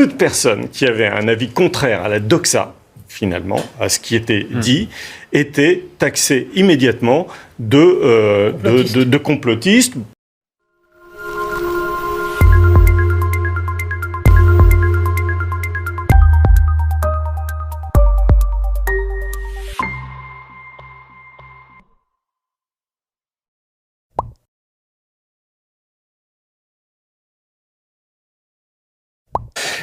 toute personne qui avait un avis contraire à la doxa, finalement, à ce qui était dit, était taxée immédiatement de complotiste.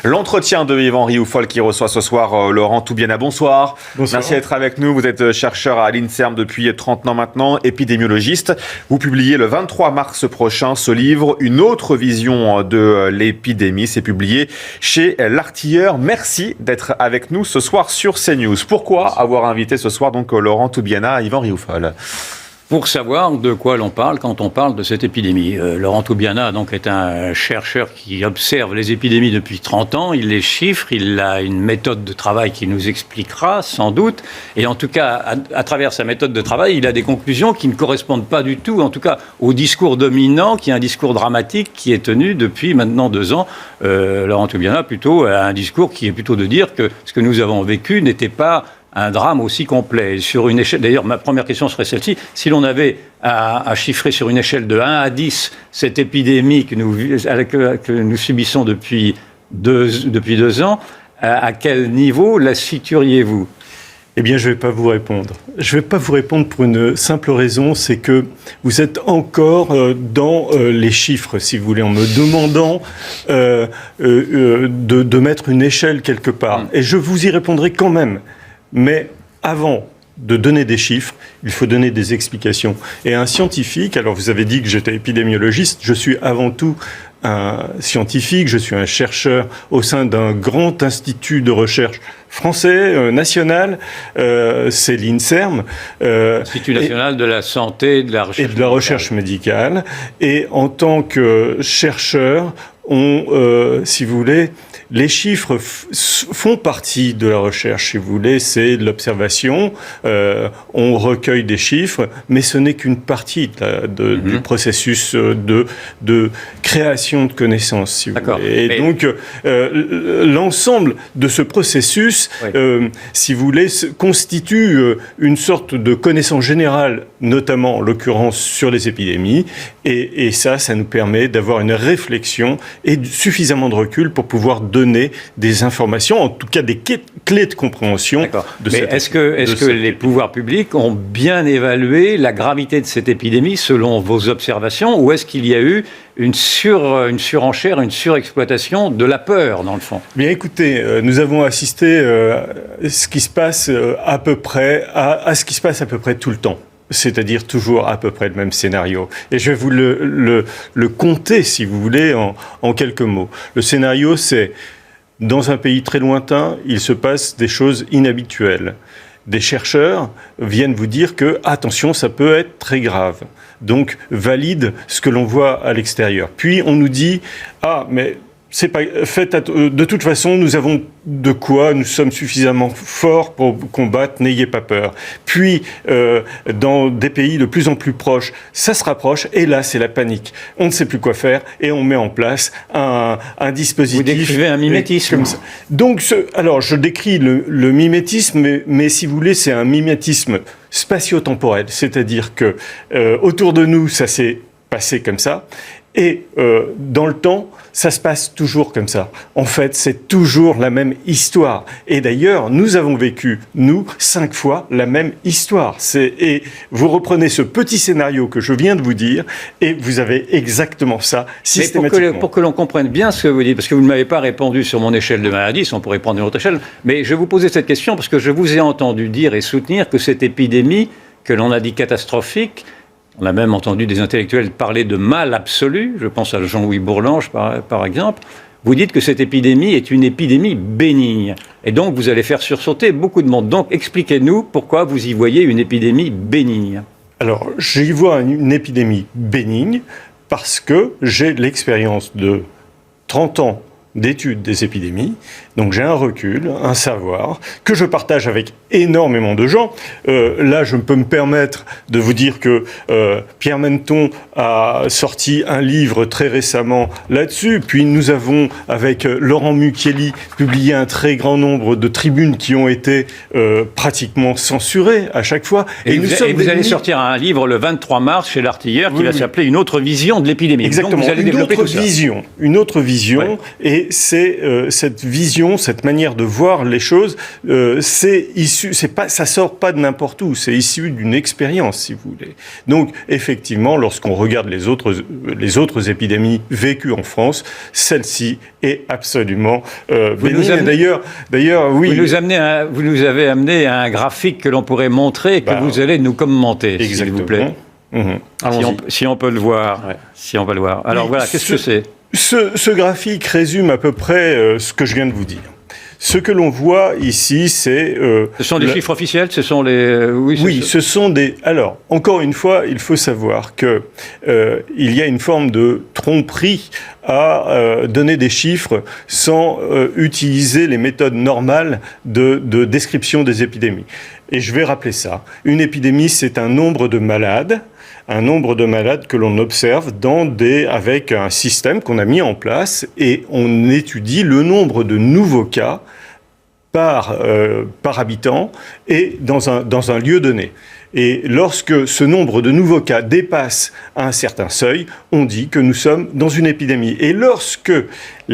L'entretien de Yvan Rioufol qui reçoit ce soir Laurent Toubiana. Bonsoir. Bonsoir. Merci d'être avec nous. Vous êtes chercheur à l'INSERM depuis 30 ans maintenant, épidémiologiste. Vous publiez le 23 mars prochain ce livre, Une autre vision de l'épidémie. C'est publié chez L'Artilleur. Merci d'être avec nous ce soir sur CNews. Pourquoi avoir invité ce soir donc Laurent Toubiana à Yvan Rioufol ? Pour savoir de quoi l'on parle quand on parle de cette épidémie. Laurent Toubiana donc, est un chercheur qui observe les épidémies depuis 30 ans. Il les chiffre, il a une méthode de travail qui nous expliquera sans doute. Et en tout cas, à travers sa méthode de travail, il a des conclusions qui ne correspondent pas du tout, en tout cas, au discours dominant, qui est un discours dramatique qui est tenu depuis maintenant 2 ans. Laurent Toubiana plutôt a un discours qui est plutôt de dire que ce que nous avons vécu n'était pas un drame aussi complet. Sur une échelle, d'ailleurs, ma première question serait celle-ci. Si l'on avait à chiffrer sur une échelle de 1 à 10 cette épidémie que nous subissons depuis 2 ans, à quel niveau la situeriez-vous ? Eh bien, je ne vais pas vous répondre. Je ne vais pas vous répondre pour une simple raison, c'est que vous êtes encore dans les chiffres, si vous voulez, en me demandant de mettre une échelle quelque part. Et je vous y répondrai quand même. Mais avant de donner des chiffres, il faut donner des explications. Et un scientifique, alors vous avez dit que j'étais épidémiologiste, je suis avant tout un scientifique, je suis un chercheur au sein d'un grand institut de recherche français, national, c'est l'INSERM. Institut national de la santé et de la recherche et de la recherche médicale. Et en tant que chercheur, si vous voulez, les chiffres font partie de la recherche, si vous voulez, c'est de l'observation. On recueille des chiffres, mais ce n'est qu'une partie du processus de création de connaissances, si vous voulez. Et donc, l'ensemble de ce processus, si vous voulez, constitue une sorte de connaissance générale, notamment en l'occurrence sur les épidémies. Et ça nous permet d'avoir une réflexion et suffisamment de recul pour pouvoir donner des informations, en tout cas des clés de compréhension de cette épidémie. Est-ce que les pouvoirs publics ont bien évalué la gravité de cette épidémie selon vos observations, ou est-ce qu'il y a eu une surenchère, une surexploitation de la peur, dans le fond ? Bien, écoutez, nous avons assisté à ce qui se passe à peu près tout le temps. C'est-à-dire toujours à peu près le même scénario. Et je vais vous le compter, si vous voulez, en quelques mots. Le scénario, c'est, dans un pays très lointain, il se passe des choses inhabituelles. Des chercheurs viennent vous dire que, attention, ça peut être très grave. Donc, valide ce que l'on voit à l'extérieur. Puis, on nous dit, mais c'est pas de toute façon, nous avons de quoi, nous sommes suffisamment forts pour combattre, n'ayez pas peur. Puis, dans des pays de plus en plus proches, ça se rapproche, et là, c'est la panique. On ne sait plus quoi faire, et on met en place un dispositif. Vous décrivez un mimétisme. Comme ça. Donc, alors, je décris le mimétisme, mais si vous voulez, c'est un mimétisme spatio-temporel. C'est-à-dire que autour de nous, ça s'est passé comme ça, et dans le temps, ça se passe toujours comme ça. En fait, c'est toujours la même histoire. Et d'ailleurs, nous avons vécu, 5 fois la même histoire. Et vous reprenez ce petit scénario que je viens de vous dire, et vous avez exactement ça systématiquement. Mais pour que l'on comprenne bien ce que vous dites, parce que vous ne m'avez pas répondu sur mon échelle de maladie, on pourrait prendre une autre échelle, mais je vais vous poser cette question parce que je vous ai entendu dire et soutenir que cette épidémie, que l'on a dit catastrophique, on a même entendu des intellectuels parler de mal absolu, je pense à Jean-Louis Bourlange par exemple. Vous dites que cette épidémie est une épidémie bénigne. Et donc vous allez faire sursauter beaucoup de monde. Donc expliquez-nous pourquoi vous y voyez une épidémie bénigne. Alors j'y vois une épidémie bénigne parce que j'ai l'expérience de 30 ans d'études des épidémies, donc j'ai un recul, un savoir, que je partage avec énormément de gens. Là, je peux me permettre de vous dire que Pierre Menton a sorti un livre très récemment là-dessus, puis nous avons, avec Laurent Mucchielli, publié un très grand nombre de tribunes qui ont été pratiquement censurées à chaque fois. Et vous allez sortir un livre le 23 mars chez l'Artilleur qui va s'appeler « Une autre vision de l'épidémie ». Exactement, donc vous allez développer une autre vision, et c'est cette vision, cette manière de voir les choses, c'est issu, ça sort pas de n'importe où, c'est issu d'une expérience, si vous voulez. Donc, effectivement, lorsqu'on regarde les autres épidémies vécues en France, celle-ci est absolument bénigne. D'ailleurs, oui. Vous nous avez amené un graphique que l'on pourrait montrer et que vous allez nous commenter, s'il vous plaît. Si on peut le voir. Ouais. Si on peut le voir. Alors oui, voilà, qu'est-ce que c'est ? Ce graphique résume à peu près ce que je viens de vous dire. Ce que l'on voit ici, c'est... ce sont des chiffres officiels ? Ce sont les... Oui, ce sont des... Alors, encore une fois, il faut savoir qu'il y a une forme de tromperie à donner des chiffres sans utiliser les méthodes normales de description des épidémies. Et je vais rappeler ça. Une épidémie, c'est un nombre de malades que l'on observe avec un système qu'on a mis en place, et on étudie le nombre de nouveaux cas par habitant et dans un lieu donné. Et lorsque ce nombre de nouveaux cas dépasse un certain seuil, on dit que nous sommes dans une épidémie. Et lorsque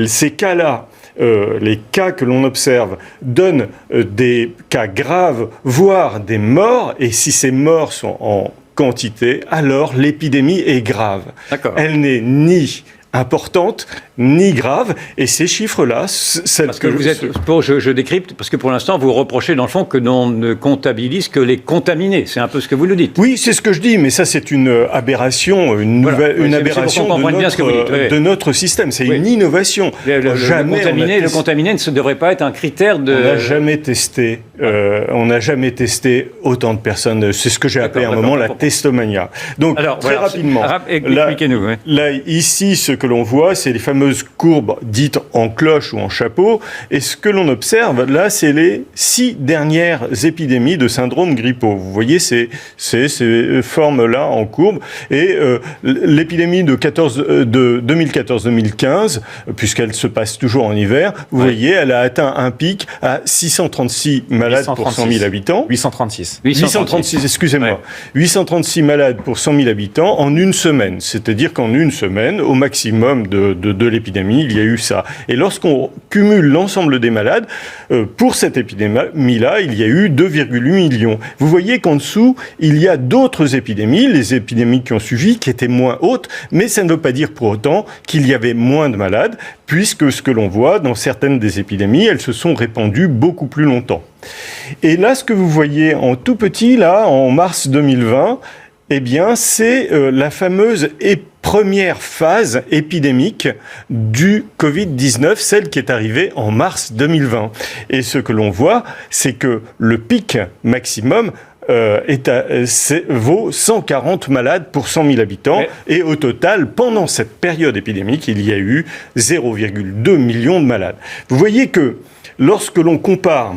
ces cas-là, les cas que l'on observe donnent des cas graves, voire des morts, et si ces morts sont en quantité, alors l'épidémie est grave. D'accord. Elle n'est ni importante ni grave, et ces chiffres-là... Parce que je décrypte, parce que pour l'instant, vous reprochez dans le fond que l'on ne comptabilise que les contaminés. C'est un peu ce que vous nous dites. Oui, c'est ce que je dis, mais ça, c'est une aberration, aberration de notre système. C'est une innovation. Le contaminé ne devrait pas être un critère de... On n'a jamais testé autant de personnes. C'est ce que j'ai appelé à un moment la testomania. Donc, très rapidement, expliquez-nous. Là, ici, ce que l'on voit, c'est les fameuses courbes dites en cloche ou en chapeau. Et ce que l'on observe, là, c'est les 6 dernières épidémies de syndrome grippaux. Vous voyez ces formes-là en courbe. Et l'épidémie de 2014-2015, puisqu'elle se passe toujours en hiver, vous voyez, elle a atteint un pic à 636 malades pour 100 000 habitants. 836, excusez-moi. Ouais. 836 malades pour 100 000 habitants en une semaine. C'est-à-dire qu'en une semaine, au maximum de l'épidémie, il y a eu ça. Et lorsqu'on cumule l'ensemble des malades, pour cette épidémie-là, il y a eu 2,8 millions. Vous voyez qu'en dessous, il y a d'autres épidémies, les épidémies qui ont suivi, qui étaient moins hautes, mais ça ne veut pas dire pour autant qu'il y avait moins de malades, puisque ce que l'on voit dans certaines des épidémies, elles se sont répandues beaucoup plus longtemps. Et là, ce que vous voyez en tout petit, là, en mars 2020, eh bien, c'est la fameuse première phase épidémique du Covid-19, celle qui est arrivée en mars 2020. Et ce que l'on voit, c'est que le pic maximum vaut 140 malades pour 100 000 habitants. Ouais. Et au total, pendant cette période épidémique, il y a eu 0,2 million de malades. Vous voyez que lorsque l'on compare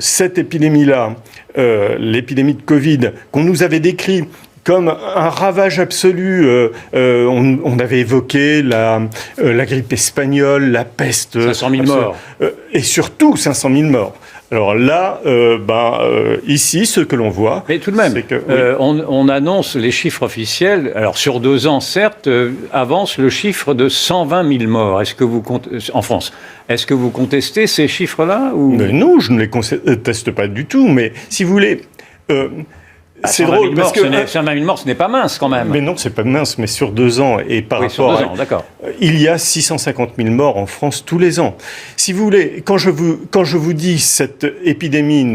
cette épidémie-là, l'épidémie de Covid, qu'on nous avait décrit comme un ravage absolu, on avait évoqué la grippe espagnole, la peste... 500 000 morts. Et surtout 500 000 morts. Alors là, ici, ce que l'on voit... Mais tout de même, on annonce les chiffres officiels, alors sur 2 ans, certes, avance le chiffre de 120 000 morts. Est-ce que vous en France, est-ce que vous contestez ces chiffres-là ou... Non, je ne les conteste pas du tout, mais si vous voulez... c'est drôle parce que 120 000 morts, ce n'est pas mince quand même. Mais non, c'est pas mince, mais sur 2 ans et par rapport sur 2 ans, d'accord. Il y a 650 000 morts en France tous les ans. Si vous voulez, quand je vous dis cette épidémie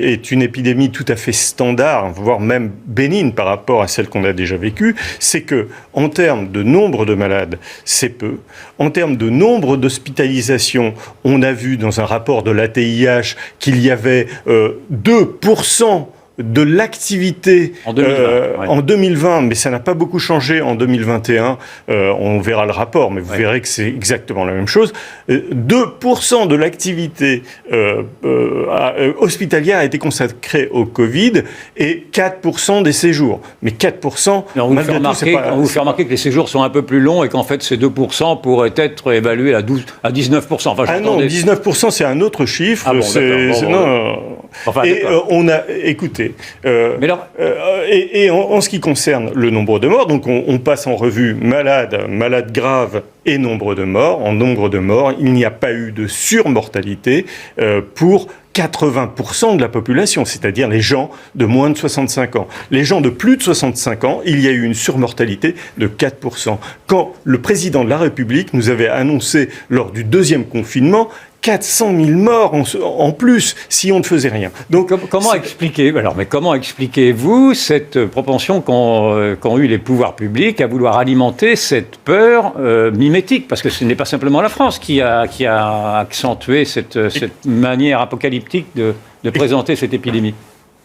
est une épidémie tout à fait standard, voire même bénigne par rapport à celle qu'on a déjà vécue, c'est que en termes de nombre de malades, c'est peu. En termes de nombre d'hospitalisations, on a vu dans un rapport de l'ATIH qu'il y avait 2% de l'activité en 2020, mais ça n'a pas beaucoup changé en 2021, on verra le rapport, mais vous verrez que c'est exactement la même chose. 2% de l'activité hospitalière a été consacrée au Covid et 4% des séjours. Mais 4%, on vous fait remarquer que les séjours sont un peu plus longs et qu'en fait ces 2% pourraient être évalués à 19%. Enfin, non, 19% c'est un autre chiffre. On a, écoutez, mais alors... en ce qui concerne le nombre de morts, donc on passe en revue malades graves et nombre de morts. En nombre de morts, il n'y a pas eu de surmortalité pour 80% de la population, c'est-à-dire les gens de moins de 65 ans. Les gens de plus de 65 ans, il y a eu une surmortalité de 4%. Quand le président de la République nous avait annoncé lors du deuxième confinement 400 000 morts en plus si on ne faisait rien. Donc, comment expliquez-vous cette propension qu'ont eu les pouvoirs publics à vouloir alimenter cette peur mimétique? Parce que ce n'est pas simplement la France qui a accentué cette manière apocalyptique de présenter cette épidémie.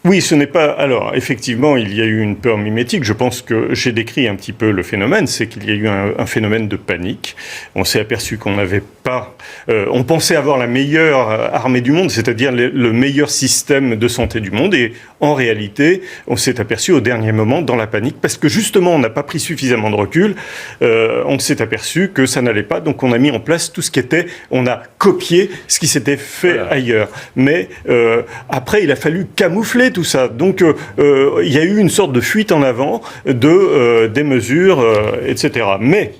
Oui, ce n'est pas... Alors, effectivement, il y a eu une peur mimétique. Je pense que j'ai décrit un petit peu le phénomène. C'est qu'il y a eu un phénomène de panique. On s'est aperçu qu'on n'avait pas... on pensait avoir la meilleure armée du monde, c'est-à-dire le meilleur système de santé du monde. Et en réalité, on s'est aperçu au dernier moment, dans la panique, parce que justement, on n'a pas pris suffisamment de recul. On s'est aperçu que ça n'allait pas. Donc, on a mis en place tout ce qui était... On a copié ce qui s'était fait ailleurs. Mais après, il a fallu camoufler tout ça. Donc, il y a eu une sorte de fuite en avant des mesures, etc. Mais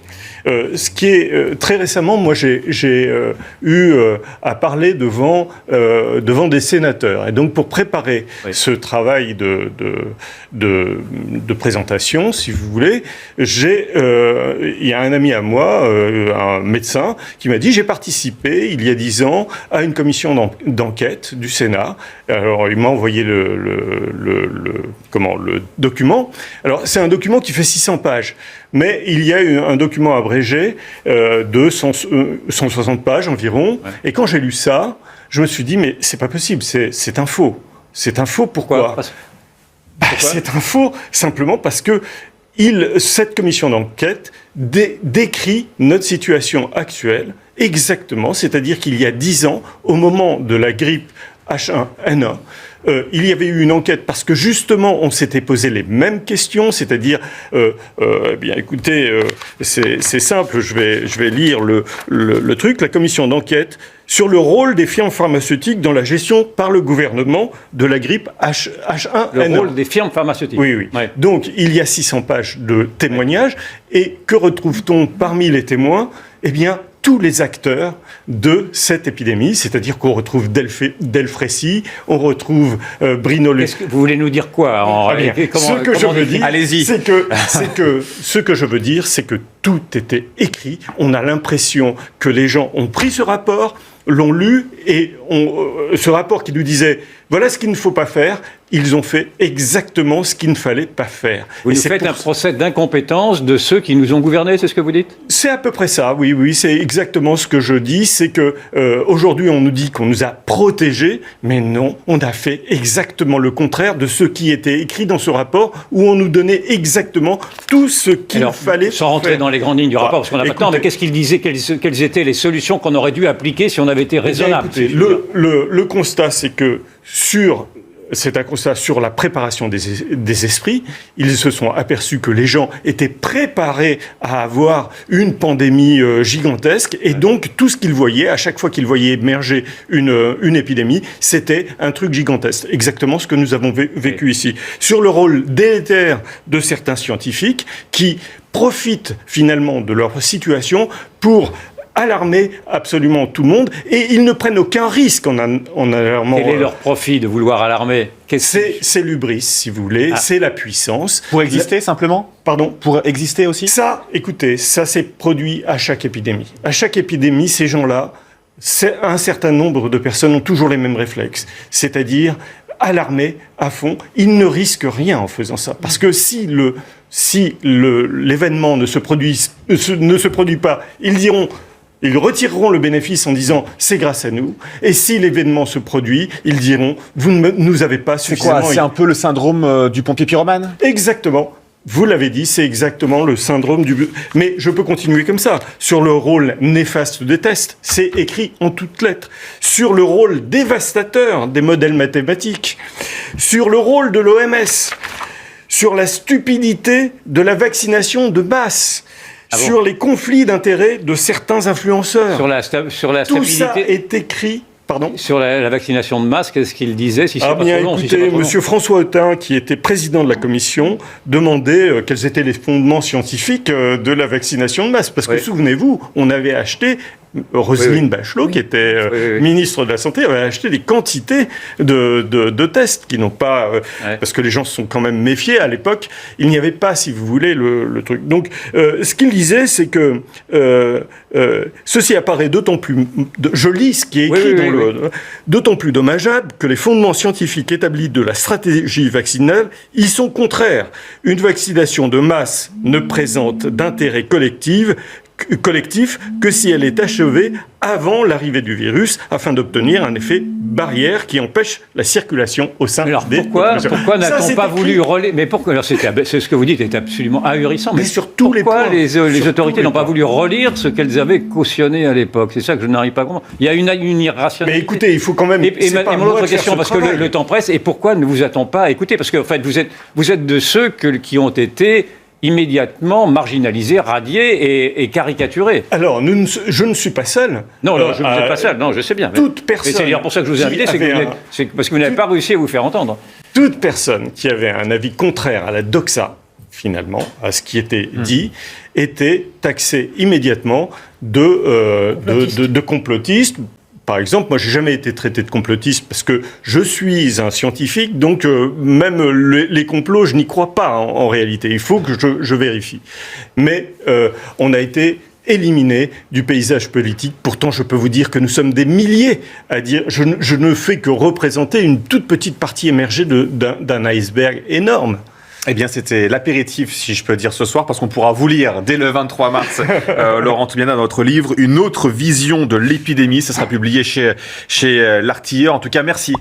ce qui est très récemment, moi j'ai eu à parler devant des sénateurs. Et donc pour préparer ce travail de présentation, si vous voulez, il y a un ami à moi, un médecin, qui m'a dit: j'ai participé il y a 10 ans à une commission d'enquête du Sénat. Alors il m'a envoyé le document. Alors c'est un document qui fait 600 pages. Mais il y a eu un document abrégé de 160 pages environ. Ouais. Et quand j'ai lu ça, je me suis dit, mais c'est pas possible, c'est un faux. C'est un faux, pourquoi c'est un faux simplement parce que cette commission d'enquête décrit notre situation actuelle exactement, c'est-à-dire qu'il y a 10 ans, au moment de la grippe H1N1, il y avait eu une enquête parce que justement on s'était posé les mêmes questions, c'est-à-dire, bien écoutez, c'est simple, je vais lire le truc, la commission d'enquête sur le rôle des firmes pharmaceutiques dans la gestion par le gouvernement de la grippe H1N1. Le rôle des firmes pharmaceutiques. Oui. Ouais. Donc il y a 600 pages de témoignages et que retrouve-t-on parmi les témoins? Eh bien, tous les acteurs de cette épidémie, c'est-à-dire qu'on retrouve Delfrécy, on retrouve Bruno Le... Vous voulez nous dire quoi en réalité? Ce que je veux dire, allez-y. Ce que je veux dire, c'est que tout était écrit. On a l'impression que les gens ont pris ce rapport, l'ont lu, et ce rapport qui nous disait voilà ce qu'il ne faut pas faire, ils ont fait exactement ce qu'il ne fallait pas faire. Vous nous faites un procès d'incompétence de ceux qui nous ont gouvernés, c'est ce que vous dites? C'est à peu près ça, oui, c'est exactement ce que je dis. C'est que aujourd'hui on nous dit qu'on nous a protégés, mais non, on a fait exactement le contraire de ce qui était écrit dans ce rapport, où on nous donnait exactement tout ce qu'il fallait sans rentrer dans les grandes lignes du rapport, parce qu'on n'a pas le temps, mais qu'est-ce qu'il disait, quelles étaient les solutions qu'on aurait dû appliquer si on avait été raisonnable? Écoutez, le constat, c'est que c'est un constat sur la préparation des esprits. Ils se sont aperçus que les gens étaient préparés à avoir une pandémie gigantesque, et donc tout ce qu'ils voyaient, à chaque fois qu'ils voyaient émerger une épidémie, c'était un truc gigantesque. Exactement ce que nous avons vécu ici. Sur le rôle délétère de certains scientifiques qui profitent finalement de leur situation pour alarmer absolument tout le monde, et ils ne prennent aucun risque en alarmant. Quel est leur profit de vouloir alarmer? C'est l'hubris, si vous voulez, c'est la puissance. Pour exister simplement? Pardon? Pour exister aussi? Ça, écoutez, ça s'est produit à chaque épidémie. À chaque épidémie, ces gens-là, un certain nombre de personnes ont toujours les mêmes réflexes, c'est-à-dire alarmer à fond. Ils ne risquent rien en faisant ça, parce que si l'événement ne se produit pas, ils diront Ils retireront le bénéfice en disant « c'est grâce à nous ». Et si l'événement se produit, ils diront « vous ne nous avez pas suffisamment… » C'est quoi ? C'est un peu le syndrome du pompier pyromane ? Exactement. Vous l'avez dit, c'est exactement le syndrome du… Mais je peux continuer comme ça. Sur le rôle néfaste des tests, c'est écrit en toutes lettres. Sur le rôle dévastateur des modèles mathématiques. Sur le rôle de l'OMS. Sur la stupidité de la vaccination de masse. Sur les conflits d'intérêts de certains influenceurs. Sur la stabilité… Tout ça est écrit… Pardon ? Sur la vaccination de masse, qu'est-ce qu'il disait si c'est pas bien, trop long, écoutez, si c'est pas trop long. Monsieur François Autain, qui était président de la commission, demandait quels étaient les fondements scientifiques de la vaccination de masse. Parce que, souvenez-vous, on avait acheté… Roselyne Bachelot, qui était ministre de la Santé, avait acheté des quantités de tests qui n'ont pas… Parce que les gens se sont quand même méfiés à l'époque. Il n'y avait pas, si vous voulez, le truc. Donc, ce qu'il disait, c'est que ceci apparaît d'autant plus… Je lis ce qui est écrit dans le… D'autant plus dommageable que les fondements scientifiques établis de la stratégie vaccinale y sont contraires. Une vaccination de masse ne présente d'intérêt collectif que si elle est achevée avant l'arrivée du virus, afin d'obtenir un effet barrière qui empêche la circulation au sein des populations. Pourquoi n'a-t-on pas voulu relire… Mais pourquoi… Alors c'est ce que vous dites est absolument ahurissant. Mais sur tous les points. Pourquoi les autorités n'ont pas voulu relire ce qu'elles avaient cautionné à l'époque ? C'est ça que je n'arrive pas à comprendre. Il y a une irrationalité. Mais écoutez, il faut quand même… Et mon autre question, parce que le temps presse, et pourquoi ne vous a-t-on pas écouté ? Parce qu'en fait, vous êtes de ceux qui ont été immédiatement marginalisés, radiés et caricaturés. Alors, je ne suis pas seul. Non, je ne suis pas seul, non, je sais bien. Toute personne… Mais c'est d'ailleurs pour ça que je vous ai invité, c'est parce que vous n'avez pas réussi à vous faire entendre. Toute personne qui avait un avis contraire à la doxa, finalement, à ce qui était dit, était taxée immédiatement de complotiste. Par exemple, moi, j'ai jamais été traité de complotiste parce que je suis un scientifique, donc même les complots, je n'y crois pas en réalité. Il faut que je vérifie. Mais on a été éliminé du paysage politique. Pourtant, je peux vous dire que nous sommes des milliers à dire. Je ne fais que représenter une toute petite partie émergée d'un iceberg énorme. Eh bien, c'était l'apéritif, si je peux dire, ce soir, parce qu'on pourra vous lire dès le 23 mars, Laurent Toubiana, dans notre livre, Une autre vision de l'épidémie. Ça sera publié chez l'Artilleur. En tout cas, merci.